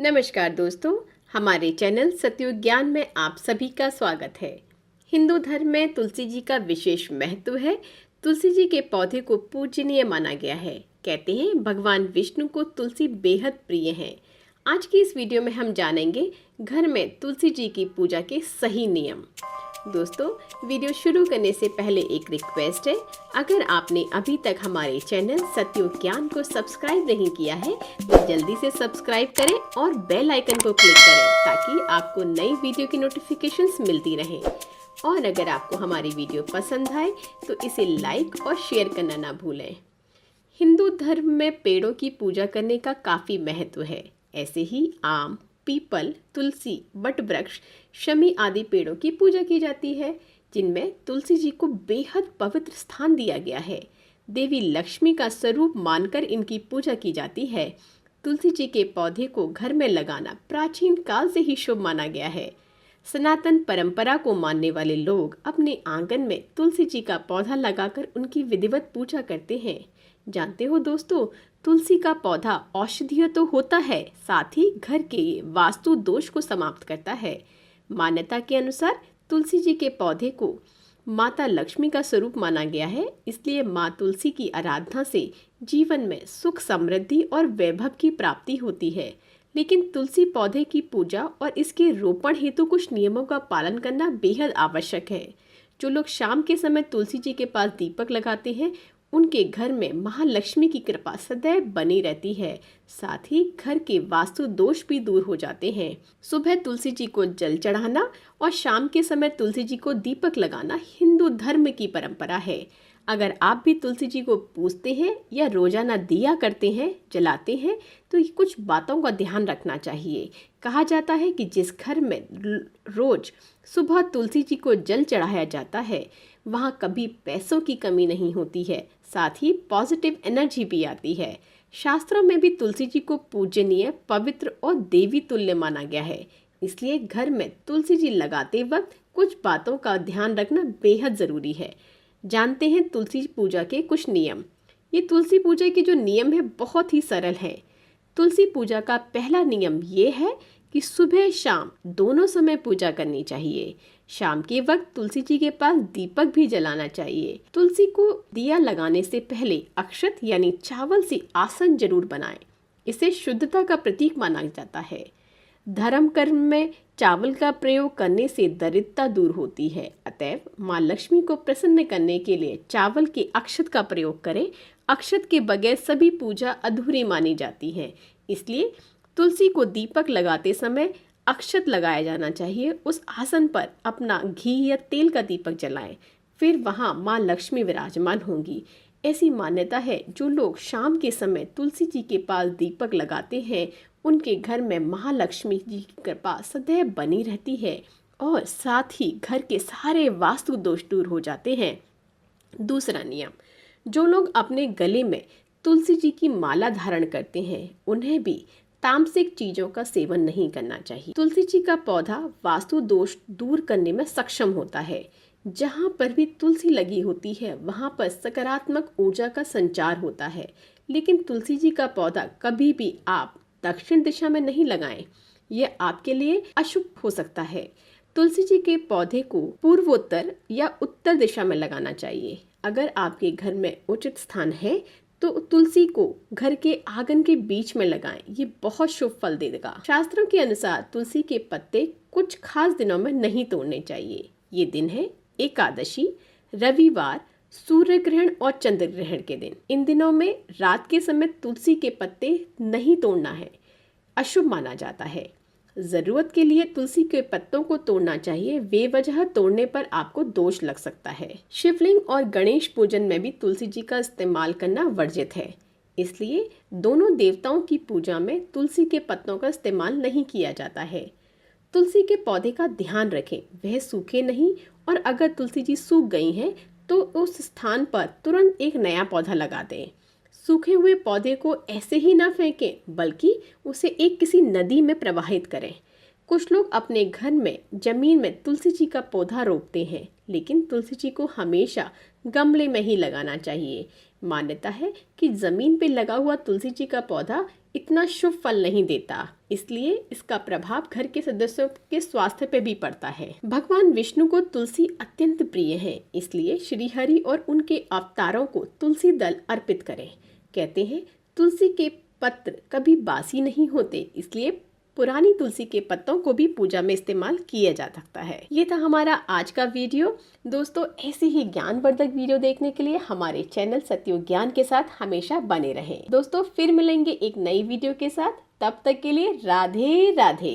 नमस्कार दोस्तों, हमारे चैनल सतयुग ज्ञान में आप सभी का स्वागत है। हिंदू धर्म में तुलसी जी का विशेष महत्व है। तुलसी जी के पौधे को पूजनीय माना गया है। कहते हैं भगवान विष्णु को तुलसी बेहद प्रिय है। आज की इस वीडियो में हम जानेंगे घर में तुलसी जी की पूजा के सही नियम। दोस्तों, वीडियो शुरू करने से पहले एक रिक्वेस्ट है, अगर आपने अभी तक हमारे चैनल सतयुग ज्ञान को सब्सक्राइब नहीं किया है तो जल्दी से सब्सक्राइब करें और बेल आइकन को क्लिक करें ताकि आपको नई वीडियो की नोटिफिकेशंस मिलती रहें। और अगर आपको हमारी वीडियो पसंद आए तो इसे लाइक और शेयर करना ना भूलें। हिंदू धर्म में पेड़ों की पूजा करने का काफ़ी महत्व है। ऐसे ही आम, पीपल, तुलसी, वट वृक्ष, शमी आदि पेड़ों की पूजा की जाती है, जिनमें तुलसी जी को बेहद पवित्र स्थान दिया गया है। देवी लक्ष्मी का स्वरूप मानकर इनकी पूजा की जाती है। तुलसी जी के पौधे को घर में लगाना प्राचीन काल से ही शुभ माना गया है। सनातन परंपरा को मानने वाले लोग अपने आंगन में तुलसी जी का पौधा लगाकर उनकी विधिवत पूजा करते हैं। जानते हो दोस्तों, तुलसी का पौधा औषधीय तो होता है, साथ ही घर के वास्तु दोष को समाप्त करता है। मान्यता के अनुसार तुलसी जी के पौधे को माता लक्ष्मी का स्वरूप माना गया है, इसलिए माँ तुलसी की आराधना से जीवन में सुख, समृद्धि और वैभव की प्राप्ति होती है। लेकिन तुलसी पौधे की पूजा और इसके रोपण हेतु कुछ नियमों का पालन करना बेहद आवश्यक है। जो लोग शाम के समय तुलसी जी के पास दीपक लगाते हैं, उनके घर में महालक्ष्मी की कृपा सदैव बनी रहती है। साथ ही घर के वास्तु दोष भी दूर हो जाते हैं। सुबह तुलसी जी को जल चढ़ाना और शाम के समय तुलसी जी को दीपक लगाना हिंदू धर्म की परंपरा है। अगर आप भी तुलसी जी को पूजते हैं या रोजाना दिया करते हैं, जलाते हैं, तो कुछ बातों का ध्यान रखना चाहिए। कहा जाता है कि जिस घर में रोज सुबह तुलसी जी को जल चढ़ाया जाता है, वहाँ कभी पैसों की कमी नहीं होती है, साथ ही पॉजिटिव एनर्जी भी आती है। शास्त्रों में भी तुलसी जी को पूजनीय, पवित्र और देवी तुल्य माना गया है। इसलिए घर में तुलसी जी लगाते वक्त कुछ बातों का ध्यान रखना बेहद ज़रूरी है। जानते हैं तुलसी पूजा के कुछ नियम। ये तुलसी पूजा के जो नियम है बहुत ही सरल है। तुलसी पूजा का पहला नियम ये है कि सुबह शाम दोनों समय पूजा करनी चाहिए। शाम के वक्त तुलसी जी के पास दीपक भी जलाना चाहिए। तुलसी को दिया लगाने से पहले अक्षत यानी चावल से आसन जरूर बनाएं। इसे शुद्धता का प्रतीक माना जाता है। धर्म कर्म में चावल का प्रयोग करने से दरिद्रता दूर होती है। अतएव माँ लक्ष्मी को प्रसन्न करने के लिए चावल के अक्षत का प्रयोग करें। अक्षत के बगैर सभी पूजा अधूरी मानी जाती है। इसलिए तुलसी को दीपक लगाते समय अक्षत लगाया जाना चाहिए। उस आसन पर अपना घी या तेल का दीपक जलाएं, फिर वहाँ माँ लक्ष्मी विराजमान होंगी। ऐसी मान्यता है, जो लोग शाम के समय तुलसी जी के पास दीपक लगाते हैं, उनके घर में महालक्ष्मी जी की कृपा सदैव बनी रहती है और साथ ही घर के सारे वास्तु दोष दूर हो जाते हैं। दूसरा नियम, जो लोग अपने गले में तुलसी जी की माला धारण करते हैं, उन्हें भी तामसिक चीजों का सेवन नहीं करना चाहिए। तुलसी जी का पौधा वास्तु दोष दूर करने में सक्षम होता है। जहाँ पर भी तुलसी लगी होती है, वहाँ पर सकारात्मक ऊर्जा का संचार होता है। लेकिन तुलसी जी का पौधा कभी भी आप दक्षिण दिशा में नहीं लगाएं, यह आपके लिए अशुभ हो सकता है। तुलसी जी के पौधे को पूर्वोत्तर या उत्तर दिशा में लगाना चाहिए। अगर आपके घर में उचित स्थान है तो तुलसी को घर के आंगन के बीच में लगाएं, ये बहुत शुभ फल देगा। शास्त्रों के अनुसार तुलसी के पत्ते कुछ खास दिनों में नहीं तोड़ने चाहिए। ये दिन है एकादशी, रविवार, सूर्य ग्रहण और चंद्र ग्रहण के दिन। इन दिनों में रात के समय तुलसी के पत्ते नहीं तोड़ना है, अशुभ माना जाता है। जरूरत के लिए तुलसी के पत्तों को तोड़ना चाहिए, बेवजह तोड़ने पर आपको दोष लग सकता है। शिवलिंग और गणेश पूजन में भी तुलसी जी का इस्तेमाल करना वर्जित है। इसलिए दोनों देवताओं की पूजा में तुलसी के पत्तों का इस्तेमाल नहीं किया जाता है। तुलसी के पौधे का ध्यान रखें, वह सूखे नहीं, और अगर तुलसी जी सूख गई हैं तो उस स्थान पर तुरंत एक नया पौधा लगा दें। सूखे हुए पौधे को ऐसे ही ना फेंकें, बल्कि उसे एक किसी नदी में प्रवाहित करें। कुछ लोग अपने घर में जमीन में तुलसी जी का पौधा रोपते हैं, लेकिन तुलसी जी को हमेशा गमले में ही लगाना चाहिए। मान्यता है कि जमीन पे लगा हुआ तुलसी जी का पौधा इतना शुभ फल नहीं देता, इसलिए इसका प्रभाव घर के सदस्यों के स्वास्थ्य पे भी पड़ता है। भगवान विष्णु को तुलसी अत्यंत प्रिय है, इसलिए श्री हरि और उनके अवतारों को तुलसी दल अर्पित करें। कहते हैं तुलसी के पत्र कभी बासी नहीं होते, इसलिए पुरानी तुलसी के पत्तों को भी पूजा में इस्तेमाल किया जा सकता है। ये था हमारा आज का वीडियो। दोस्तों, ऐसे ही ज्ञानवर्धक वीडियो देखने के लिए हमारे चैनल सत्युग ज्ञान के साथ हमेशा बने रहें। दोस्तों, फिर मिलेंगे एक नई वीडियो के साथ। तब तक के लिए राधे राधे।